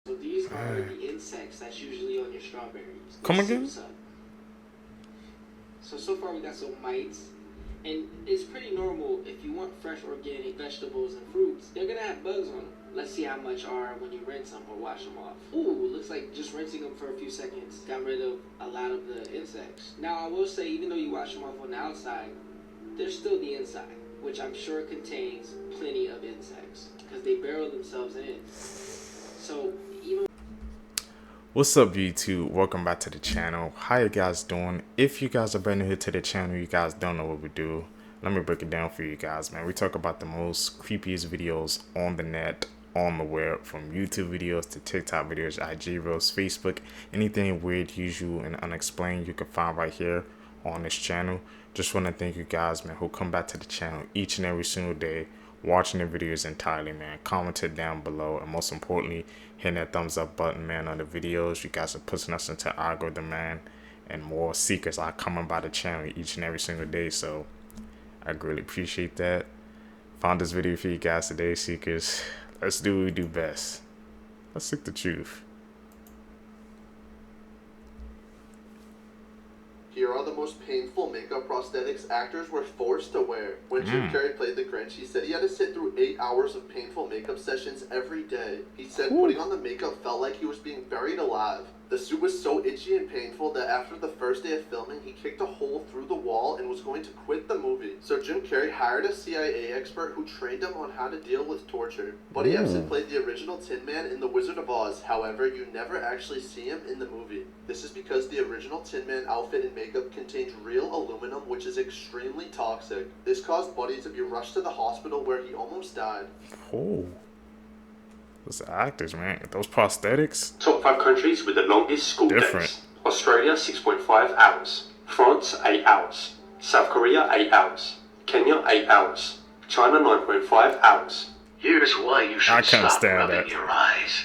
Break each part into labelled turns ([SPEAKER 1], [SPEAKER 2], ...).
[SPEAKER 1] So these are the insects that's usually on your strawberries.
[SPEAKER 2] Come again?
[SPEAKER 1] So far we got some mites. And it's pretty normal if you want fresh organic vegetables and fruits, they're gonna have bugs on them. Let's see how much are when you rinse them or wash them off. Ooh, looks like just rinsing them for a few seconds got rid of a lot of the insects. Now I will say, even though you wash them off on the outside, there's still the inside, which I'm sure contains plenty of insects because they burrow themselves in. So even
[SPEAKER 2] What's up, YouTube? Welcome back to the channel. How you guys doing? If you guys are brand new here to the channel, you guys don't know what we do, let me break it down for you guys, man. We talk about the most creepiest videos on the net, on the web, from YouTube videos to TikTok videos, IG reels, Facebook, anything weird, usual, and unexplained you can find right here on this channel. Just want to thank you guys, man, who come back to the channel each and every single day, watching the videos entirely, man. Comment it down below, and most importantly, hitting that thumbs up button, man, on the videos. You guys are pushing us into algorithm, man, and more seekers are coming by the channel each and every single day, so I greatly appreciate that. Found this video for you guys today, seekers. Let's do what we do best. Let's seek the truth.
[SPEAKER 3] Here are the most painful makeup prosthetics actors were forced to wear. When Jim Carrey played the Grinch, he said he had to sit through 8 hours of painful makeup sessions every day. He said putting on the makeup felt like he was being buried alive. The suit was so itchy and painful that after the first day of filming, he kicked a hole through the wall and was going to quit the movie. So Jim Carrey hired a CIA expert who trained him on how to deal with torture. Buddy Ebsen played the original Tin Man in The Wizard of Oz. However, you never actually see him in the movie. This is because the original Tin Man outfit and makeup contains real aluminum, which is extremely toxic. This caused Buddy to be rushed to the hospital where he almost died.
[SPEAKER 2] Oh. Those actors, man. Those prosthetics.
[SPEAKER 4] Top 5 countries with the longest school days. Australia 6.5 hours. France 8 hours. South Korea 8 hours. Kenya 8 hours. China 9.5 hours.
[SPEAKER 5] Here's why you should stop rubbing your eyes.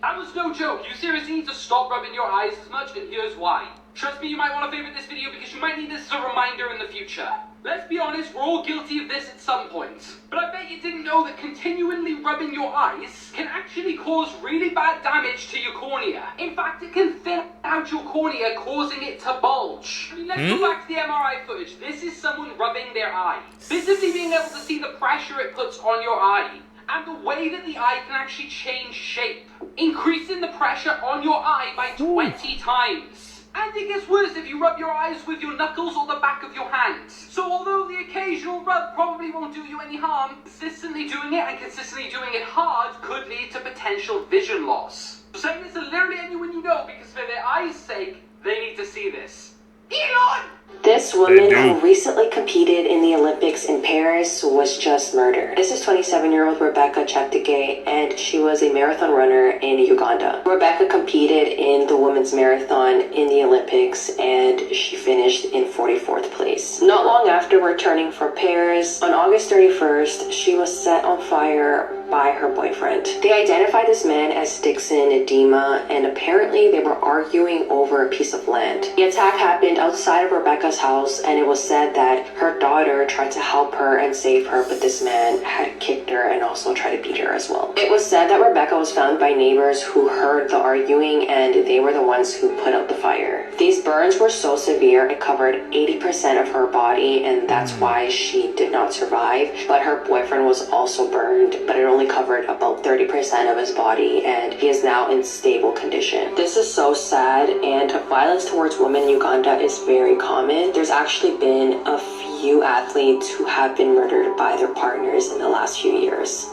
[SPEAKER 6] That was no joke. You seriously need to stop rubbing your eyes as much, and here's why. Trust me, you might want to favorite this video because you might need this as a reminder in the future. Let's be honest, we're all guilty of this at some point. But I bet you didn't know that continually rubbing your eyes can actually cause really bad damage to your cornea. In fact, it can thin out your cornea, causing it to bulge. I mean, let's go back to the MRI footage. This is someone rubbing their eye, visibly being able to see the pressure it puts on your eye, and the way that the eye can actually change shape, increasing the pressure on your eye by 20 times. And it gets worse if you rub your eyes with your knuckles or the back of your hand. So although the occasional rub probably won't do you any harm, consistently doing it and consistently doing it hard could lead to potential vision loss. So saying this to literally anyone you know, because for their eyes' sake, they need to see this. Elon!
[SPEAKER 7] This woman who recently competed in the Olympics in Paris was just murdered. This is 27-year-old Rebecca Cheptegei, and she was a marathon runner in Uganda. Rebecca competed in the women's marathon in the Olympics, and she finished in 44th place. Not long after returning from Paris, on August 31st, she was set on fire by her boyfriend. They identified this man as Dixon Edema, and apparently they were arguing over a piece of land. The attack happened outside of Rebecca's house, and it was said that her daughter tried to help her and save her, but this man had kicked her and also tried to beat her as well. It was said that Rebecca was found by neighbors who heard the arguing, and they were the ones who put out the fire. These burns were so severe it covered 80% of her body, and that's why she did not survive. But her boyfriend was also burned, but it only covered about 30% of his body, and he is now in stable condition. This is so sad, and violence towards women in Uganda is very common. There's actually been a few athletes who have been murdered by their partners in the last few years.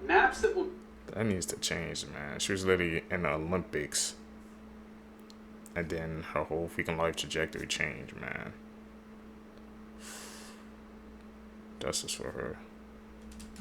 [SPEAKER 1] maps that will
[SPEAKER 2] That needs to change, man. She was literally in the Olympics, and then her whole freaking life trajectory changed, man. Justice for her.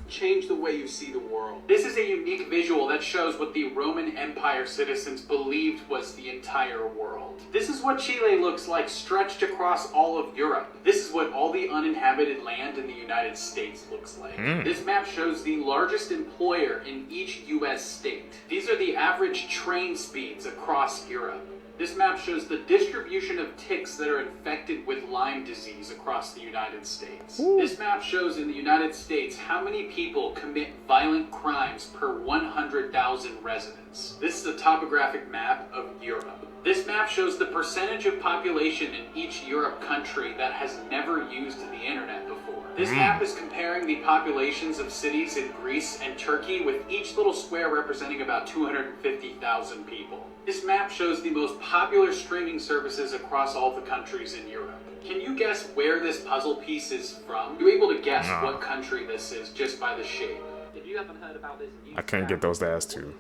[SPEAKER 1] change the way you see the world.
[SPEAKER 6] This is a unique visual that shows what the Roman Empire citizens believed was the entire world. This is what Chile looks like stretched across all of Europe. This is what all the uninhabited land in the United States looks like. This map shows the largest employer in each US state. These are the average train speeds across Europe.
[SPEAKER 8] This map shows the distribution of ticks that are infected with Lyme disease across the United States. Ooh. This map shows in the United States how many people commit violent crimes per 100,000 residents. This is a topographic map of Europe. This map shows the percentage of population in each Europe country that has never used the internet before. This map is comparing the populations of cities in Greece and Turkey, with each little square representing about 250,000 people. This map shows the most popular streaming services across all the countries in Europe. Can you guess where this puzzle piece is from? You're able to guess what country this is just by the shape.
[SPEAKER 6] If you haven't heard about this,
[SPEAKER 2] I can't get those last two.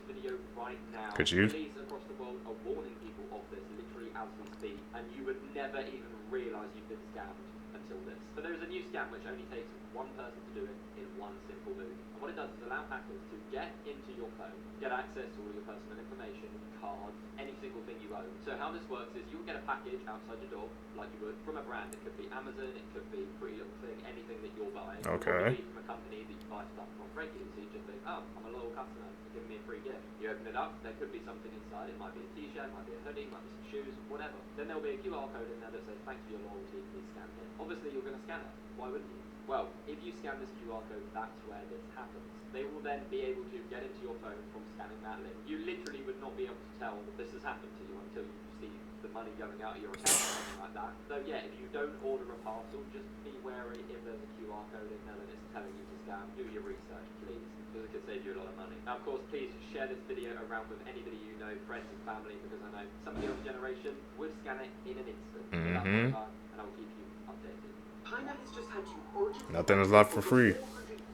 [SPEAKER 2] Could you?
[SPEAKER 6] Police across the world are warning people of this literally as we speak, and you would never even realise you've been scammed until this. So there is a new scam which only takes one person to do it in one simple move. And what it does is allow hackers to get into your phone, get access to all your personal information, cards, any single thing you own. So how this works is you'll get a package outside your door, like you would from a brand. It could be Amazon, it could be Pretty Little Thing, anything that you're buying.
[SPEAKER 2] Okay.
[SPEAKER 6] It could be from a company that you buy stuff from regularly, so you just think, oh, I'm a loyal customer, give me a free gift. You open it up, there could be something inside. It might be a t-shirt, might be a hoodie, might be some shoes, whatever. Then there'll be a QR code in there that says, thanks for your loyalty, please scan it. Obviously you're going to scan it. Why wouldn't you? Well, if you scan this QR code, that's where this happens. They will then be able to get into your phone from scanning that link. You literally would not be able to tell that this has happened to you until you see the money going out of your account or something like that. So yeah, if you don't order a parcel, just be wary if there's a QR code in there that it's telling you to scan. Do your research, please, because it could save you a lot of money. Now, of course, please share this video around with anybody you know, friends and family, because I know some of the older generation would scan it in an instant. And I'll keep you updated. China has just had to urgently
[SPEAKER 2] nothing is left for free.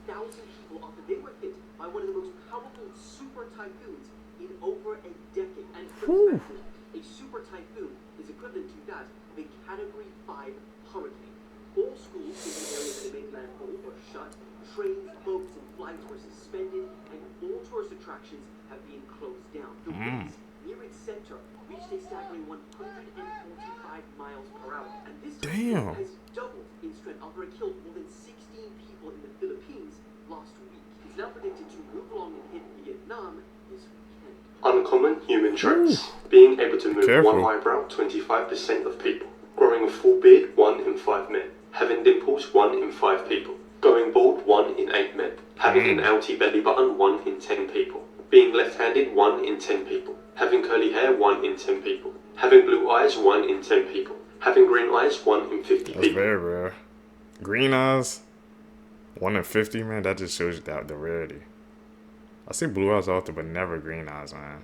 [SPEAKER 6] 400,000 people after they were hit by one of the most powerful super typhoons in over a decade. And for perspective, a super typhoon is equivalent to that of a Category 5 hurricane. All schools in the area that made landfall were shut, trains, boats, and flights were suspended, and all tourist attractions have been closed down. The winds near its center reached a staggering 145 miles per hour, and this typhoon has doubled in strength after it killed more than 16 people in the Philippines last week. It's now predicted to move along and hit Vietnam this weekend.
[SPEAKER 4] Uncommon human traits. Being able to move one eyebrow, 25% of people. Growing a full beard, 1 in 5 men. Having dimples, 1 in 5 people. Going bald, 1 in 8 men. Having an outy belly button, 1 in 10 people. Being left-handed, 1 in 10 people. Having curly hair, 1 in 10 people. Having blue eyes, 1 in 10 people. Having green eyes, 1 in 50 people.
[SPEAKER 2] That's very rare. Green eyes, 1 in 50, man. That just shows you that the rarity. I see blue eyes often, but never green eyes, man.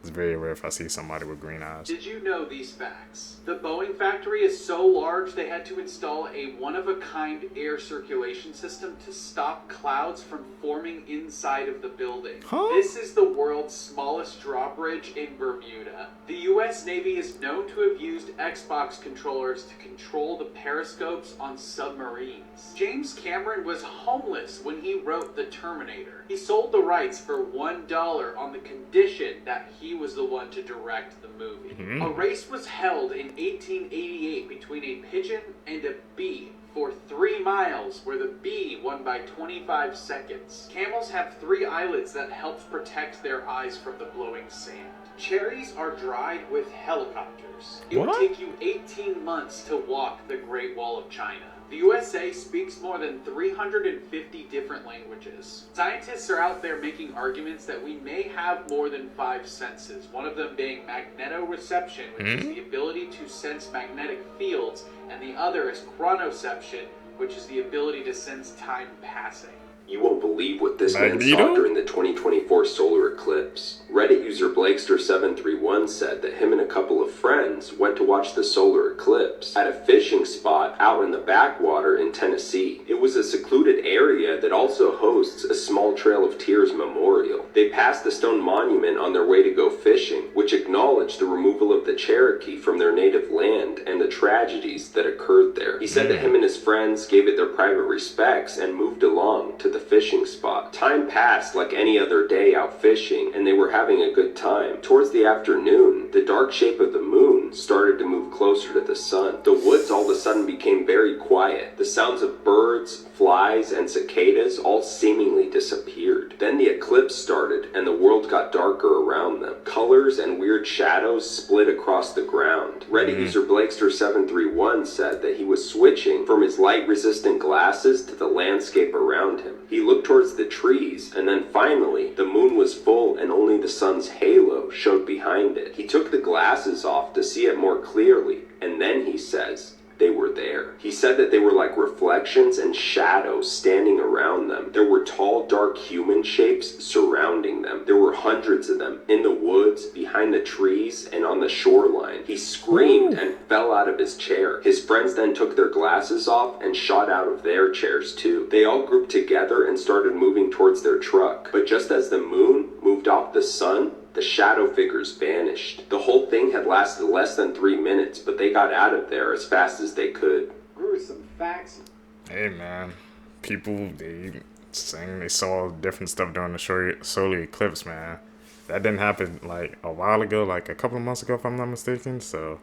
[SPEAKER 2] It's very rare if I see somebody with green eyes.
[SPEAKER 8] Did you know these facts? The Boeing factory is so large they had to install a one-of-a-kind air circulation system to stop clouds from forming inside of the building. This is the world's smallest drawbridge in Bermuda. The US Navy is known to have used Xbox controllers to control the periscopes on submarines. James Cameron was homeless when he wrote The Terminator. He sold the rights for $1 on the condition that he was the one to direct the movie. A race was held in 1888 between a pigeon and a bee for 3 miles, where the bee won by 25 seconds. Camels have 3 eyelets that helps protect their eyes from the blowing sand. Cherries are dried with helicopters. It would take you 18 months to walk the Great Wall of China. The USA speaks more than 350 different languages. Scientists are out there making arguments that we may have more than 5 senses, one of them being magnetoreception, which is the ability to sense magnetic fields, and the other is chronoception, which is the ability to sense time passing.
[SPEAKER 9] You won't believe what this man saw during the 2024 solar eclipse. Reddit user Blakester731 said that him and a couple of friends went to watch the solar eclipse at a fishing spot out in the backwater in Tennessee. It was a secluded area that also hosts a small Trail of Tears memorial. They passed the stone monument on their way to go fishing, which acknowledged the removal of the Cherokee from their native land and the tragedies that occurred there. He said that him and his friends gave it their private respects and moved along to the fishing spot. Time passed like any other day out fishing, and they were having a good time. Towards the afternoon, the dark shape of the moon started to move closer to the sun. The woods all of a sudden became very quiet. The sounds of birds, flies, and cicadas all seemingly disappeared. Then the eclipse started, and the world got darker around around them. Colors and weird shadows split across the ground. Reddit user Blakester731 said that he was switching from his light-resistant glasses to the landscape around him. He looked towards the trees, and then finally, the moon was full and only the sun's halo showed behind it. He took the glasses off to see it more clearly, and then he says, they were there. He said that they were like reflections and shadows standing around them. There were tall, dark human shapes surrounding them. There were hundreds of them in the woods, behind the trees, and on the shoreline. He screamed and fell out of his chair. His friends then took their glasses off and shot out of their chairs too. They all grouped together and started moving towards their truck. But just as the moon moved off the sun, the shadow figures vanished. The whole thing had lasted less than 3 minutes, but they got out of there as fast as they could.
[SPEAKER 8] Gruesome facts.
[SPEAKER 2] Hey man, people, they saying they saw different stuff during the solar eclipse, man. That didn't happen like a while ago, like a couple of months ago if I'm not mistaken. So,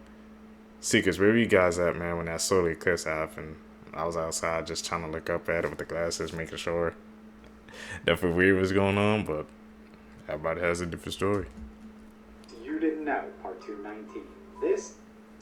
[SPEAKER 2] Seekers, where were you guys at, man, when that solar eclipse happened? I was outside just trying to look up at it with the glasses, making sure nothing weird was going on, but everybody has a different story.
[SPEAKER 8] You didn't know, part 219. This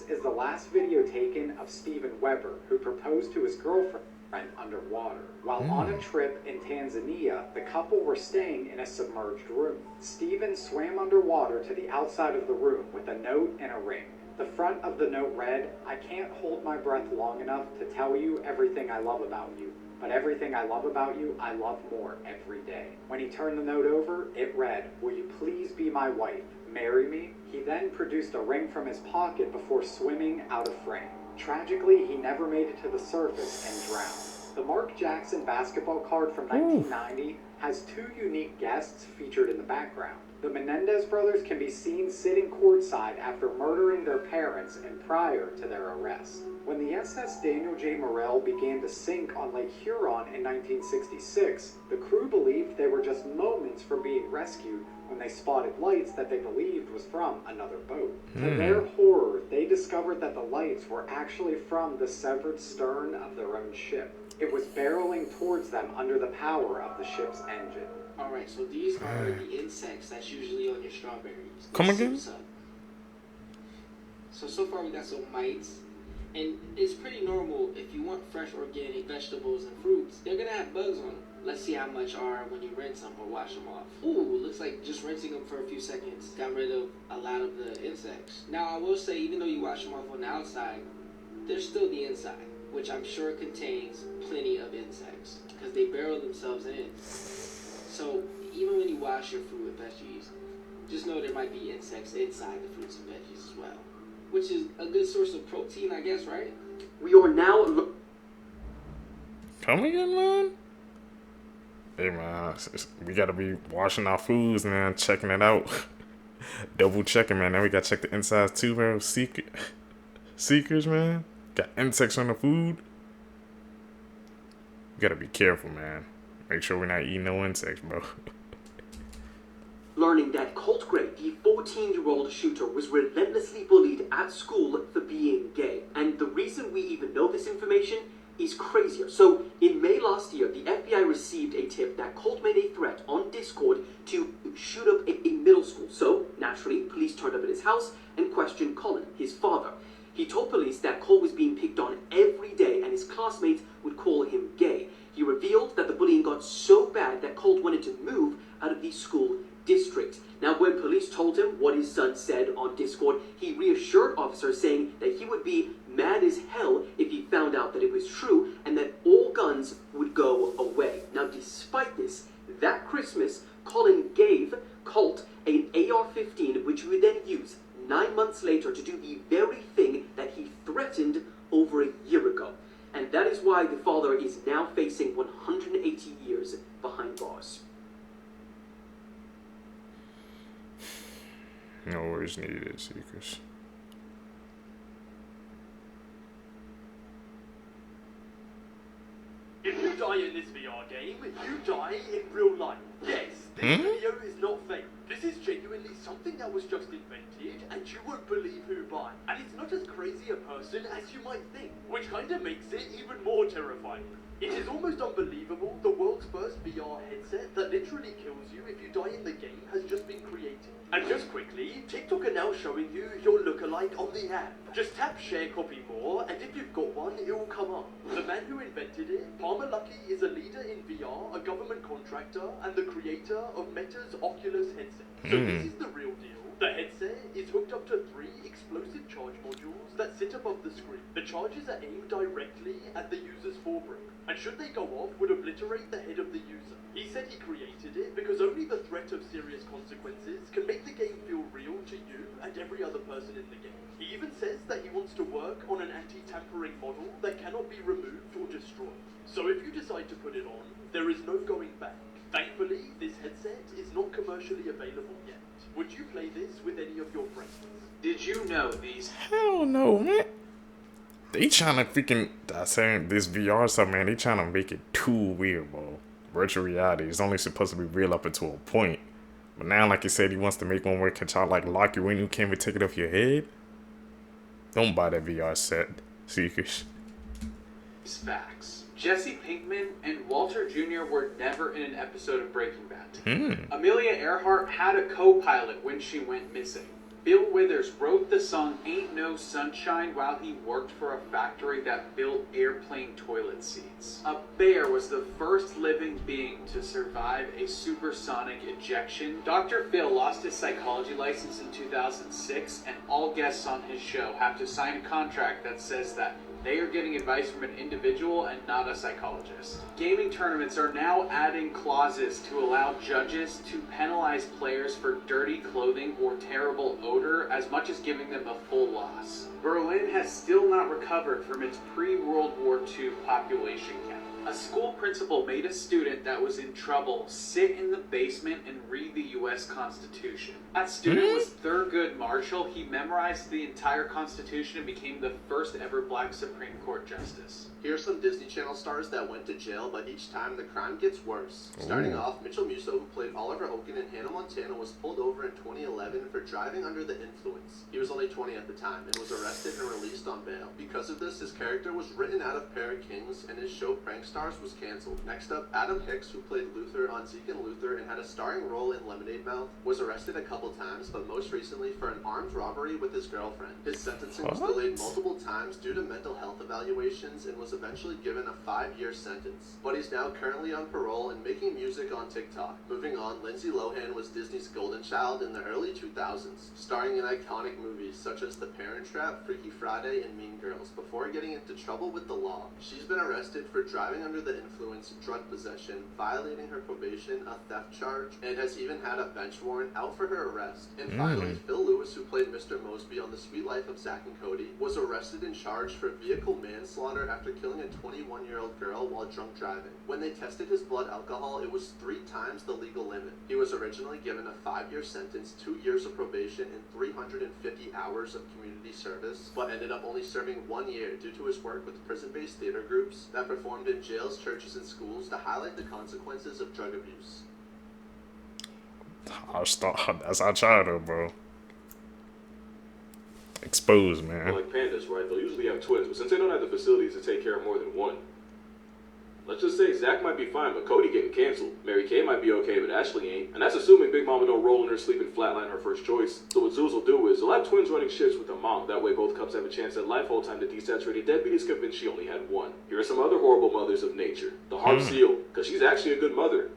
[SPEAKER 8] is the last video taken of Steven Weber, who proposed to his girlfriend underwater. While on a trip in Tanzania, the couple were staying in a submerged room. Steven swam underwater to the outside of the room with a note and a ring. The front of the note read, "I can't hold my breath long enough to tell you everything I love about you. But everything I love about you, I love more every day." When he turned the note over, it read, "Will you please be my wife? Marry me?" He then produced a ring from his pocket before swimming out of frame. Tragically, he never made it to the surface and drowned. The Mark Jackson basketball card from 1990 has two unique guests featured in the background. The Menendez brothers can be seen sitting courtside after murdering their parents and prior to their arrest. When the SS Daniel J. Morrell began to sink on Lake Huron in 1966, the crew believed they were just moments from being rescued when they spotted lights that they believed was from another boat. To their horror, they discovered that the lights were actually from the severed stern of their own ship. It was barreling towards them under the power of the ship's engine.
[SPEAKER 1] Alright, so these are the insects that's usually on your strawberries.
[SPEAKER 2] Come again?
[SPEAKER 1] So far we got some mites. And it's pretty normal if you want fresh organic vegetables and fruits, they're gonna have bugs on them. Let's see how much are when you rinse them or wash them off. Ooh, looks like just rinsing them for a few seconds got rid of a lot of the insects. Now I will say, even though you wash them off on the outside, there's still the inside, which I'm sure contains plenty of insects because they burrow themselves in. So even when you wash your fruit and veggies, just know there might be insects inside the fruits and veggies as well. Which is a good source of protein, I guess, right?
[SPEAKER 6] We are now...
[SPEAKER 2] Come again, man? Hey, man, we gotta be washing our foods, man, checking it out. Double checking, man. Now we gotta check the insides too, man. Seekers, man. Got insects on the food. We gotta be careful, man. Make sure we're not eating no insects, bro.
[SPEAKER 6] Learning that Colt Gray, the 14-year-old shooter, was relentlessly bullied at school for being gay. And the reason we even know this information is crazier. So, in May last year, the FBI received a tip that Colt made a threat on Discord to shoot up a middle school. So, naturally, police turned up at his house and questioned Colin, his father. He told police that Colt was being picked on every day and his classmates would call him gay. He revealed that the bullying got so bad that Colt wanted to move out of the school district. Now, when police told him what his son said on Discord, he reassured officers, saying that he would be mad as hell if he found out that it was true and that all guns would go away. Now, despite this, that Christmas, Colin gave Colt an AR-15, which he would then use 9 months later to do the very thing that he threatened over a year ago. And that is why the father is now facing 180 years behind bars.
[SPEAKER 2] No worries needed, Seekers.
[SPEAKER 10] If you die in this VR game, you die in real life. Yes, this video is not fake. This This is genuinely something that was just invented, and you won't believe who by. And it's not as crazy a person as you might think, which kinda makes it even more terrifying. It is almost unbelievable the world's first VR headset that literally kills you if you die in the game has just been created. And just quickly, TikTok are now showing you your lookalike on the app. Just tap share copy more, and if you've got one, it will come up. The man who invented it, Palmer Luckey, is a leader in VR, a government contractor, and the creator of Meta's Oculus headset. So this is the real deal. The headset is hooked up to 3 explosive charge modules that sit above the screen. The charges are aimed directly at the user's forebrain, and should they go off, would obliterate the head of the user. He said he created it because only the threat of serious consequences can make the game feel real to you and every other person in the game. He even says that he wants to work on an anti-tampering model that cannot be removed or destroyed. So if you decide to put it on, there is no going back. Thankfully, this headset is not commercially available yet. Would you play this with any of your friends?
[SPEAKER 8] Did you know these?
[SPEAKER 2] Hell no, man. They trying to freaking, I saying this VR stuff, man. They trying to make it too weird, bro. Virtual reality is only supposed to be real up until a point. But now, like you said, he wants to make one where it can try to like lock you in. You can't even take it off your head. Don't buy that VR set, seekers.
[SPEAKER 8] Facts. Jesse Pinkman and Walter Jr. were never in an episode of Breaking Bad. Amelia Earhart had a co-pilot when she went missing. Bill Withers wrote the song Ain't No Sunshine while he worked for a factory that built airplane toilet seats. A bear was the first living being to survive a supersonic ejection. Dr. Phil lost his psychology license in 2006, and all guests on his show have to sign a contract that says that they are getting advice from an individual and not a psychologist. Gaming tournaments are now adding clauses to allow judges to penalize players for dirty clothing or terrible odor as much as giving them a full loss. Berlin has still not recovered from its pre-World War II population count. A school principal made a student that was in trouble sit in the basement and read the U.S. Constitution. That student was Thurgood Marshall. He memorized the entire Constitution and became the first ever black Supreme Court justice.
[SPEAKER 3] Here's some Disney Channel stars that went to jail, but each time the crime gets worse. Starting off, Mitchell Musso, who played Oliver Oaken in Hannah Montana, was pulled over in 2011 for driving under the influence. He was only 20 at the time and was arrested and released on bail. Because of this, his character was written out of Pair of Kings, and his show Prank Stars was canceled. Next up, Adam Hicks, who played Luther on Zeke and Luther and had a starring role in Lemonade Mouth, was arrested a couple times, but most recently for an armed robbery with his girlfriend. His sentencing was delayed multiple times due to mental health evaluations and was eventually given a 5-year sentence. But he's now currently on parole and making music on TikTok. Moving on, Lindsay Lohan was Disney's golden child in the early 2000s, starring in iconic movies such as The Parent Trap, Freaky Friday, and Mean Girls, before getting into trouble with the law. She's been arrested for driving under the influence, drug possession, violating her probation, a theft charge, and has even had a bench warrant out for her arrest. And finally, Phil Lewis, who played Mr. Mosby on The Sweet Life of Zack and Cody, was arrested and charged for vehicle manslaughter after killing a 21-year-old girl while drunk driving. When they tested his blood alcohol, it was 3 times the legal limit. He was originally given a 5-year sentence, 2 years of probation, and 350 hours of community service, but ended up only serving 1 year due to his work with prison-based theater groups that performed in jails, churches, and schools to highlight the consequences of drug abuse.
[SPEAKER 2] That's our childhood, bro. Exposed, man.
[SPEAKER 11] Like pandas, right? They'll usually have twins, but since they don't have the facilities to take care of more than one, let's just say Zach might be fine, but Cody getting canceled. Mary Kay might be okay, but Ashley ain't. And that's assuming Big Mama don't roll in her sleep and flatline her first choice. So what Zeus will do is, they'll have twins running shifts with their mom. That way both couples have a chance at life. Whole time the desaturated deadbeat is convinced she only had one. Here are some other horrible mothers of nature. The Harp Seal, because she's actually a good mother.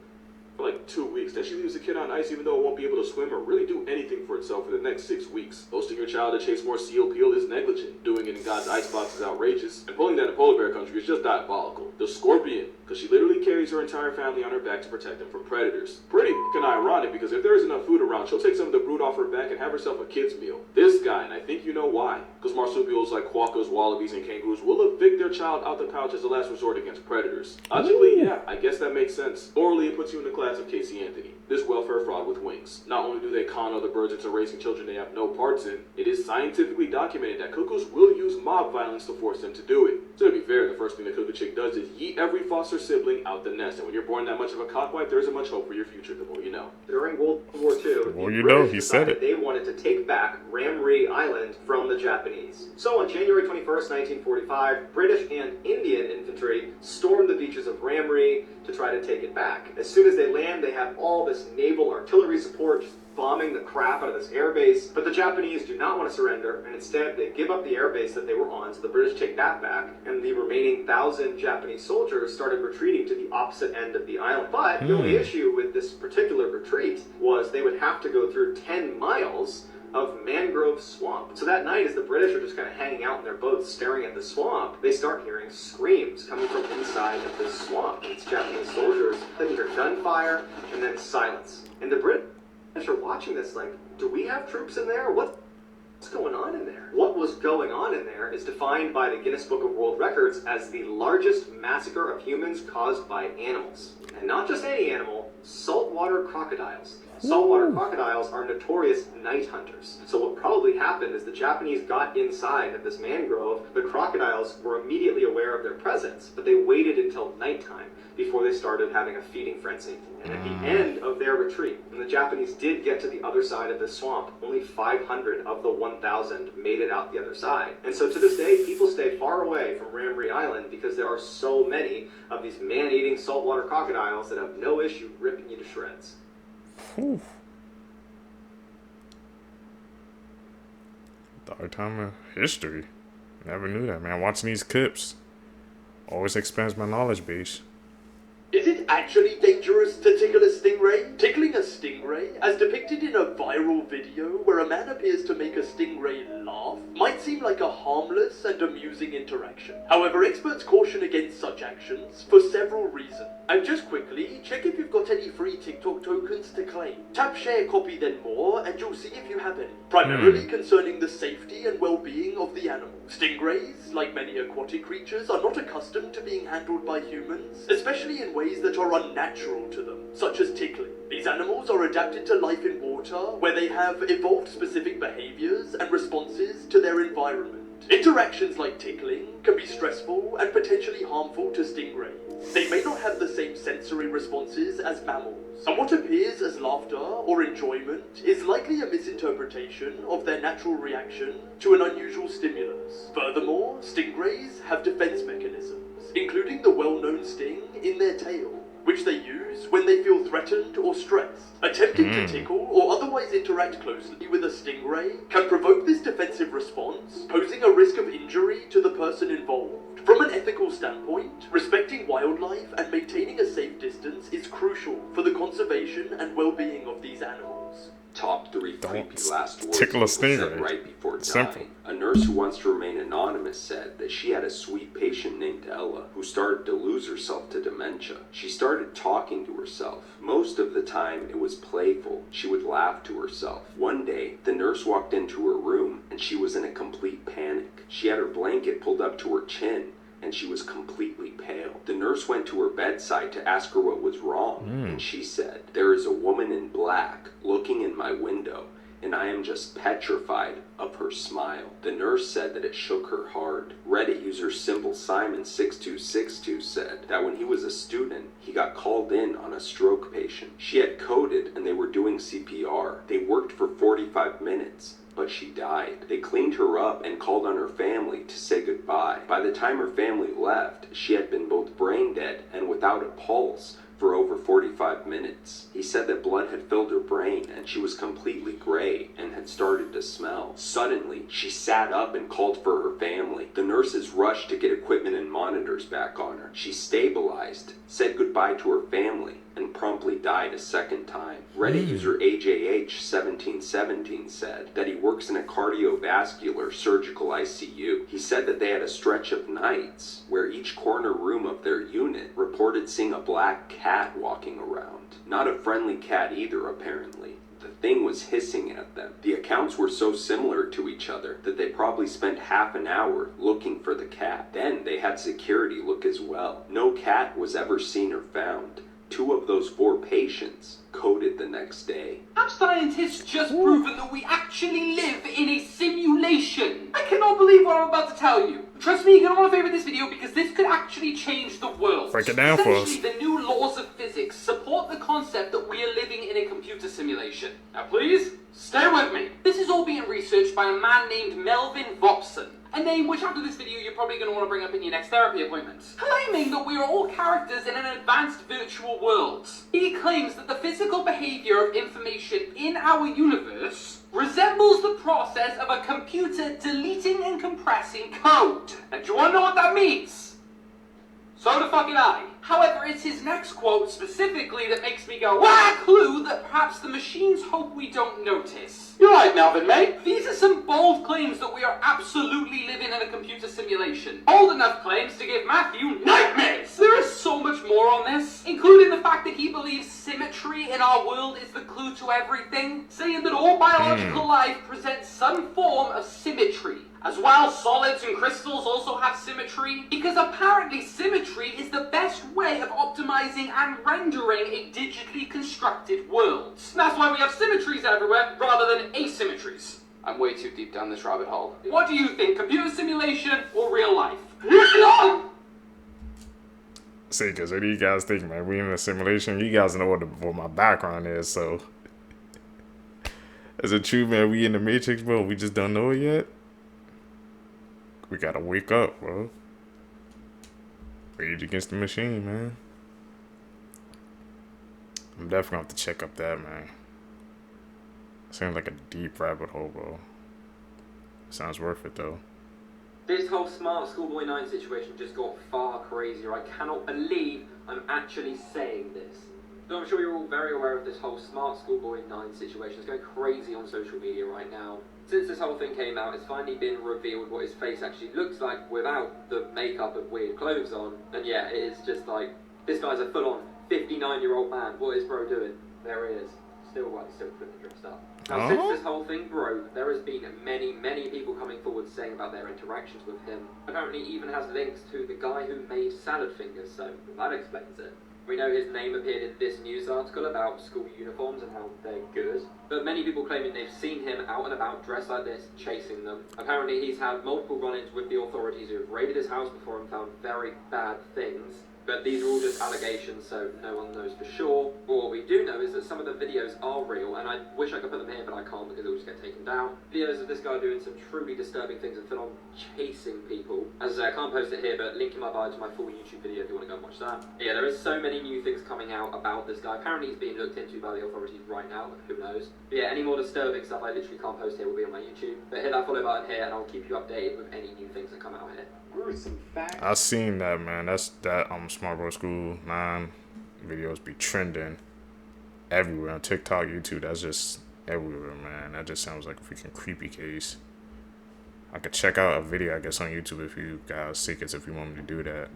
[SPEAKER 11] For like 2 weeks. Then she leaves the kid on ice even though it won't be able to swim or really do anything for itself for the next 6 weeks. Posting your child to chase more seal peel is negligent. Doing it in God's icebox is outrageous. And pulling that in polar bear country is just diabolical. The Scorpion, because she literally carries her entire family on her back to protect them from predators. Pretty f***ing ironic, because if there is enough food around, she'll take some of the brood off her back and have herself a kid's meal. This guy, and I think you know why, because marsupials like quokkas, wallabies, and kangaroos will evict their child out the pouch as a last resort against predators. Logically, yeah, I guess that makes sense. Morally, it puts you in the class of Casey Anthony. this welfare fraud with wings. Not only do they con other birds into raising children they have no parts in, it is scientifically documented that cuckoos will use mob violence to force them to do it. So to be fair, the first thing the cuckoo chick does is yeet every foster sibling out the nest, and when you're born that much of a cockwife, there isn't much hope for your future, the more you know.
[SPEAKER 12] During World War II,
[SPEAKER 2] well, you know, he said it.
[SPEAKER 12] They wanted to take back Ramree Island from the Japanese. So on January 21st, 1945, British and Indian infantry stormed the beaches of Ramree to try to take it back. As soon as they land, they have all this naval artillery support just bombing the crap out of this airbase, but the Japanese do not want to surrender, and instead they give up the airbase that they were on, so the British take that back, and the remaining 1,000 Japanese soldiers started retreating to the opposite end of the island. But the only issue with this particular retreat was they would have to go through 10 miles of mangrove swamp. So that night, as the British are just kind of hanging out in their boats staring at the swamp, they start hearing screams coming from inside of this swamp. It's Japanese soldiers. Then you hear gunfire, and then silence. And the British are watching this like, do we have troops in there? What's going on in there? What was going on in there is defined by the Guinness Book of World Records as the largest massacre of humans caused by animals. And not just any animal, saltwater crocodiles. Saltwater crocodiles are notorious night hunters. So what probably happened is the Japanese got inside of this mangrove. The crocodiles were immediately aware of their presence, but they waited until nighttime before they started having a feeding frenzy. And at the end of their retreat, when the Japanese did get to the other side of this swamp, only 500 of the 1,000 made it out the other side. And so to this day, people stay far away from Ramree Island because there are so many of these man-eating saltwater crocodiles that have no issue ripping you to shreds.
[SPEAKER 2] Whew. Dark time of history. Never knew that, man. Watching these clips always expands my knowledge base.
[SPEAKER 10] Is it actually dangerous to tickle a stingray? Tickling a stingray, as depicted in a viral video where a man appears to make a stingray laugh, might seem like a harmless and amusing interaction. However, experts caution against such actions for several reasons. And just quickly, check if you've got any free TikTok tokens to claim. Tap share, copy, then more, and you'll see if you have any. Primarily concerning the safety and well-being of the animal. Stingrays, like many aquatic creatures, are not accustomed to being handled by humans, especially in ways that are unnatural to them, such as tickling. These animals are adapted to life in water, where they have evolved specific behaviors and responses to their environment. Interactions like tickling can be stressful and potentially harmful to stingrays. They may not have the same sensory responses as mammals, and what appears as laughter or enjoyment is likely a misinterpretation of their natural reaction to an unusual stimulus. Furthermore, stingrays have defense mechanisms, including the well-known sting in their tail, which they use when they feel threatened or stressed. Attempting to tickle or otherwise interact closely with a stingray can provoke this defensive response, posing a risk of injury to the person involved. From an ethical standpoint, respecting wildlife and maintaining a safe distance is crucial for the conservation and well-being of these animals.
[SPEAKER 9] Top 3 creepy last words
[SPEAKER 2] tickle a stingray.
[SPEAKER 9] said right before
[SPEAKER 2] Simple.
[SPEAKER 9] dying. A nurse who wants to remain anonymous said that she had a sweet patient named Ella who started to lose herself to dementia. She started talking to herself. Most of the time it was playful. She would laugh to herself. One day, the nurse walked into her room and she was in a complete panic. She had her blanket pulled up to her chin and she was completely pale. The nurse went to her bedside to ask her what was wrong, and she said, "There is a woman in black looking in my window, and I am just petrified of her smile." The nurse said that it shook her hard. Reddit user Simple Simon 6262 said that when he was a student, he got called in on a stroke patient. She had coded and they were doing CPR. They worked for 45 minutes. But she died. They cleaned her up and called on her family to say goodbye. By the time her family left, she had been both brain dead and without a pulse for over 45 minutes. He said that blood had filled her brain and she was completely gray and had started to smell. Suddenly, she sat up and called for her family. The nurses rushed to get equipment and monitors back on her. She stabilized, said goodbye to her family, and promptly died a second time. Reddit user AJH1717 said that he works in a cardiovascular surgical ICU. He said that they had a stretch of nights where each corner room of their unit reported seeing a black cat walking around. Not a friendly cat either, apparently. The thing was hissing at them. The accounts were so similar to each other that they probably spent half an hour looking for the cat. Then they had security look as well. No cat was ever seen or found. 2 of those 4 patients coded the next day.
[SPEAKER 6] Have scientists just proven that we actually live in a simulation? I cannot believe what I'm about to tell you. Trust me, you're going to want to favorite this video because this could actually change the world.
[SPEAKER 2] Break it down for us.
[SPEAKER 6] Essentially, the new laws of physics support the concept that we are living in a computer simulation. Now please, stay with me. This is all being researched by a man named Melvin Vopson. A name which after this video you're probably going to want to bring up in your next therapy appointment. Claiming that we are all characters in an advanced virtual world. He claims that the physical behavior of information in our universe resembles the process of a computer deleting and compressing code. And do you want to know what that means? So the fucking I. However, it's his next quote specifically that makes me go, "Wah!" Clue that perhaps the machines hope we don't notice. You're right, Melvin, mate. These are some bold claims that we are absolutely living in a computer simulation. Bold enough claims to give Matthew nightmares. There is so much more on this, including the fact that he believes symmetry in our world is the clue to everything, saying that all biological life presents some form of symmetry. As well, solids and crystals also have symmetry, because apparently symmetry is the best way of optimizing and rendering a digitally constructed world. And that's why we have symmetries everywhere, rather than asymmetries. I'm way too deep down this rabbit hole. What do you think, computer simulation or real life?
[SPEAKER 2] See, because what do you guys think, man? We in a simulation? You guys know what my background is, so. Is it true, man? We in the Matrix, bro? We just don't know it yet? We gotta wake up, bro. Rage Against the Machine, man. I'm definitely gonna have to check up that, man. Seems like a deep rabbit hole, bro. Sounds worth it, though.
[SPEAKER 13] This whole Smart Schoolboy 9 situation just got far crazier. I cannot believe I'm actually saying this. So I'm sure you're all very aware of this whole Smart Schoolboy 9 situation. It's going crazy on social media right now. Since this whole thing came out, it's finally been revealed what his face actually looks like without the makeup and weird clothes on. And yeah, it is just like, this guy's a full-on 59-year-old man. What is bro doing? There he is. Still flipping dressed up. Now, since this whole thing broke, there has been many people coming forward saying about their interactions with him. Apparently even has links to the guy who made salad fingers, so that explains it. We know his name appeared in this news article about school uniforms and how they're good, but many people claiming they've seen him out and about dressed like this, chasing them. Apparently he's had multiple run-ins with the authorities who have raided his house before and found very bad things. But these are all just allegations, so no one knows for sure. But what we do know is that some of the videos are real, and I wish I could put them here, but I can't because they'll just get taken down. Videos of this guy doing some truly disturbing things and full-on chasing people. As I say, I can't post it here, but link in my bio to my full YouTube video if you want to go and watch that. Yeah, there is so many new things coming out about this guy. Apparently he's being looked into by the authorities right now, but who knows. But yeah, any more disturbing stuff I literally can't post here will be on my YouTube. But hit that follow button here, and I'll keep you updated with any new things that come out here.
[SPEAKER 8] Gruesome fact.
[SPEAKER 2] I seen that, man. That Smart Bro School 9 videos be trending everywhere on TikTok, YouTube. That's just everywhere, man. That just sounds like a freaking creepy case. I could check out a video, I guess, on YouTube if you guys see it, if you want me to do that.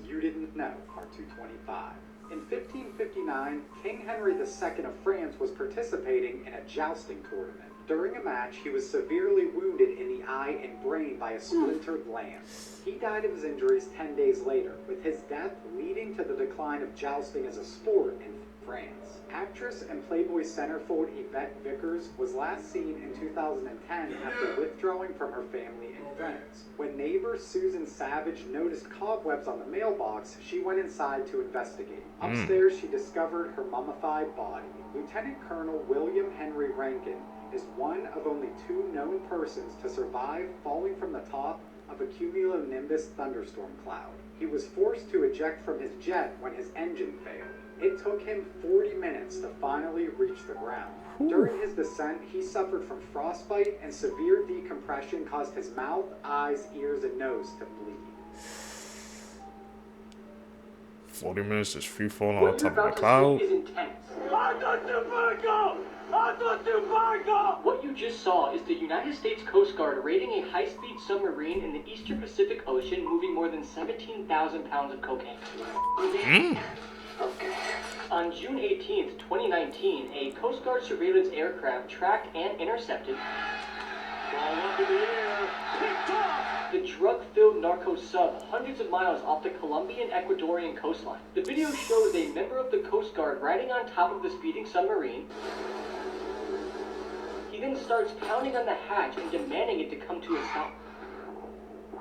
[SPEAKER 8] You didn't know, R225. In 1559, King Henry II of France was participating in a jousting tournament. During a match, he was severely wounded in the eye and brain by a splintered lance. He died of his injuries 10 days later, with his death leading to the decline of jousting as a sport in France. Actress and Playboy centerfold Yvette Vickers was last seen in 2010 after withdrawing from her family and friends. When neighbor Susan Savage noticed cobwebs on the mailbox, she went inside to investigate. Upstairs, she discovered her mummified body. Lieutenant Colonel William Henry Rankin is one of only 2 known persons to survive falling from the top of a cumulonimbus thunderstorm cloud. He was forced to eject from his jet when his engine failed. It took him 40 minutes to finally reach the ground. During his descent, he suffered from frostbite, and severe decompression caused his mouth, eyes, ears, and nose to bleed.
[SPEAKER 2] 40 minutes just free falling on top of the cloud.
[SPEAKER 14] What you just saw is the United States Coast Guard raiding a high-speed submarine in the Eastern Pacific Ocean moving more than 17,000 pounds of cocaine. On June 18th, 2019, a Coast Guard surveillance aircraft tracked and intercepted
[SPEAKER 10] Ball up in the air. Picked off.
[SPEAKER 14] The drug-filled narco sub hundreds of miles off the Colombian-Ecuadorian coastline. The video shows a member of the Coast Guard riding on top of the speeding submarine. He then starts pounding on the hatch and demanding it to come to a stop.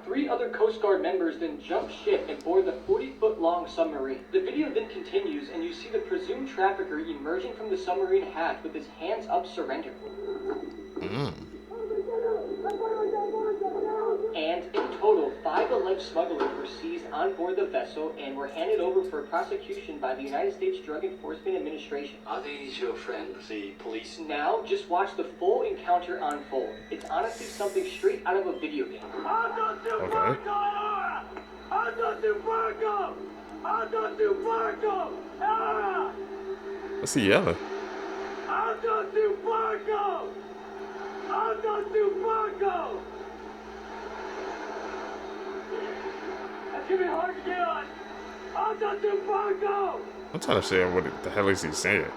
[SPEAKER 14] 3 other Coast Guard members then jump ship and board the 40-foot-long submarine. The video then continues, and you see the presumed trafficker emerging from the submarine hatch with his hands up, surrender. And in total, 5 alleged smugglers were seized on board the vessel and were handed over for prosecution by the United States Drug Enforcement Administration.
[SPEAKER 5] Are these your friends, the police?
[SPEAKER 14] Now, just watch the full encounter unfold. It's honestly something straight out of a video game.
[SPEAKER 2] What's he yelling?
[SPEAKER 10] That's gonna be hard to get on.
[SPEAKER 2] I'm trying to say what the hell is he saying?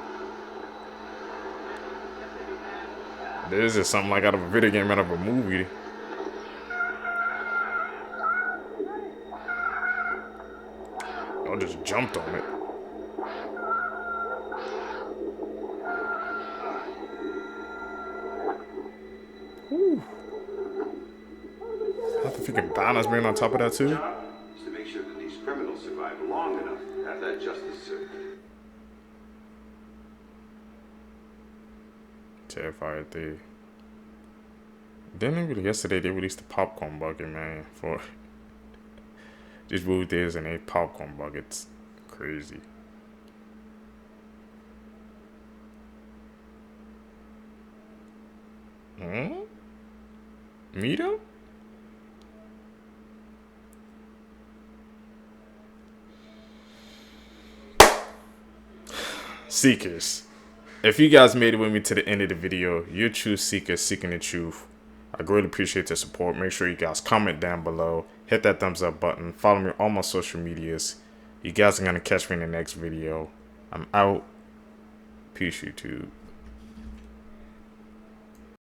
[SPEAKER 2] This is something like out of a video game, out of a movie. I just jumped on it. Whew. I have to freaking Donna's being on top of that too.
[SPEAKER 15] To make sure that these criminals survive long enough to have that justice served.
[SPEAKER 2] Terrified they didn't really yesterday they released the popcorn bucket, man, for these movie theaters and they popcorn buckets. Crazy. Meet him? Seekers. If you guys made it with me to the end of the video, you're true seekers seeking the truth. I greatly appreciate the support. Make sure you guys comment down below. Hit that thumbs up button. Follow me on all my social medias. You guys are going to catch me in the next video. I'm out. Peace, YouTube.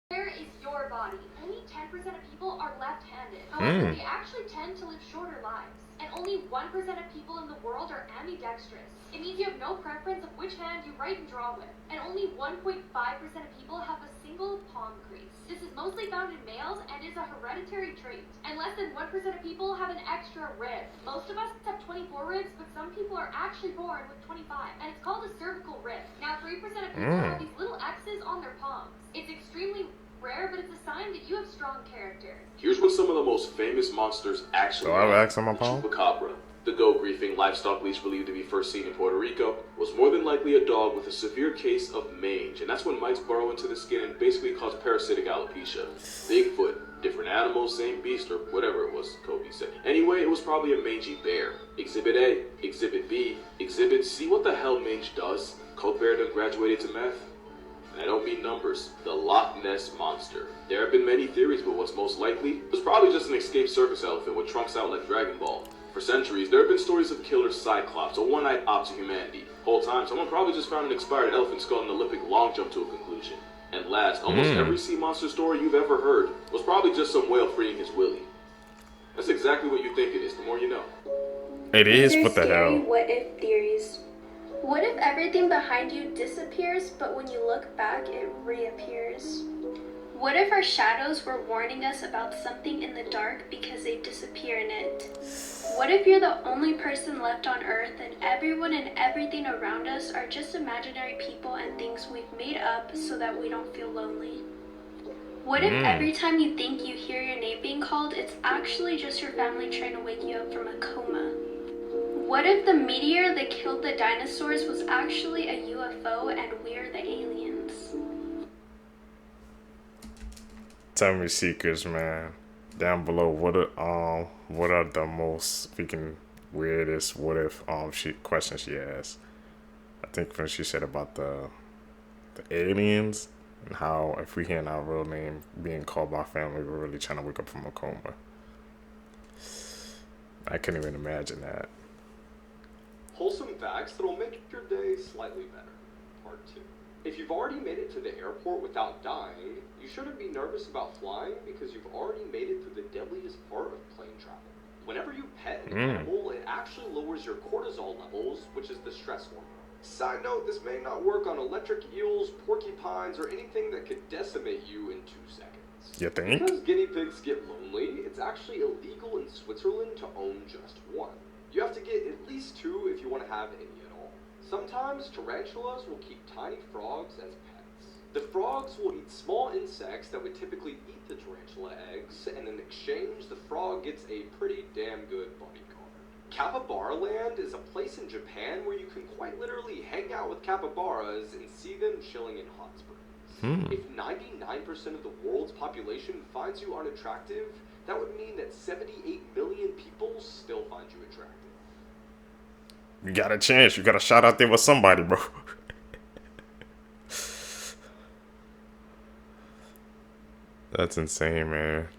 [SPEAKER 16] Where is your body? Only 10% of people are left-handed. However, they actually tend to live shorter lives. And only 1% of people in the world are ambidextrous. It means you have no preference of which hand you write and draw with. And only 1.5% of people have a single palm crease. This is mostly found in males and is a hereditary trait. And less than 1% of people have an extra rib. Most of us have 24 ribs, but some people are actually born with 25. And it's called a cervical rib. Now 3% of people have these little X's on their palms. It's extremely rare, but it's a sign that you have strong character.
[SPEAKER 11] Here's what some of the most famous monsters actually are.
[SPEAKER 2] I have X on my palm?
[SPEAKER 11] Chupacabra. The goat-griefing livestock leech believed to be first seen in Puerto Rico was more than likely a dog with a severe case of mange, and that's when mites burrow into the skin and basically cause parasitic alopecia. Bigfoot, different animals, same beast, or whatever it was, Kobe said. Anyway, it was probably a mangy bear. Exhibit A, Exhibit B, Exhibit C. What the hell mange does? Coke bear done graduated to meth? And I don't mean numbers. The Loch Ness Monster. There have been many theories, but what's most likely was probably just an escaped circus elephant with trunks out like Dragon Ball. For centuries, there have been stories of killer cyclops, a one-eyed op to humanity. Whole time, someone probably just found an expired elephant skull in an Olympic long jump to a conclusion. And last, almost every sea monster story you've ever heard was probably just some whale freeing his willy. That's exactly what you think it is, the more you know.
[SPEAKER 2] It is, what the hell?
[SPEAKER 17] What-if theories. What if everything behind you disappears, but when you look back, it reappears? What if our shadows were warning us about something in the dark because they disappear in it? What if you're the only person left on Earth and everyone and everything around us are just imaginary people and things we've made up so that we don't feel lonely? What if every time you think you hear your name being called, it's actually just your family trying to wake you up from a coma? What if the meteor that killed the dinosaurs was actually a UFO and we're the aliens?
[SPEAKER 2] Tell me, seekers, man, down below, what are the most freaking weirdest what if questions she asked? I think when she said about the aliens and how if we hear our real name being called by family, we're really trying to wake up from a coma. I couldn't even imagine that.
[SPEAKER 18] Wholesome facts that'll make your day slightly better. Part 2. If you've already made it to the airport without dying, you shouldn't be nervous about flying because you've already made it through the deadliest part of plane travel. Whenever you pet an animal, it actually lowers your cortisol levels, which is the stress hormone. Side note, this may not work on electric eels, porcupines, or anything that could decimate you in 2 seconds.
[SPEAKER 2] You think?
[SPEAKER 18] Because guinea pigs get lonely, it's actually illegal in Switzerland to own just one. You have to get at least 2 if you want to have any at all. Sometimes tarantulas will keep tiny frogs as pets. The frogs will eat small insects that would typically eat the tarantula eggs, and in exchange, the frog gets a pretty damn good bodyguard. Capybara Land is a place in Japan where you can quite literally hang out with capybaras and see them chilling in hot springs. If 99% of the world's population finds you unattractive, that would mean that 78 million people still find you attractive.
[SPEAKER 2] You got a chance. You got a shot out there with somebody, bro. That's insane, man.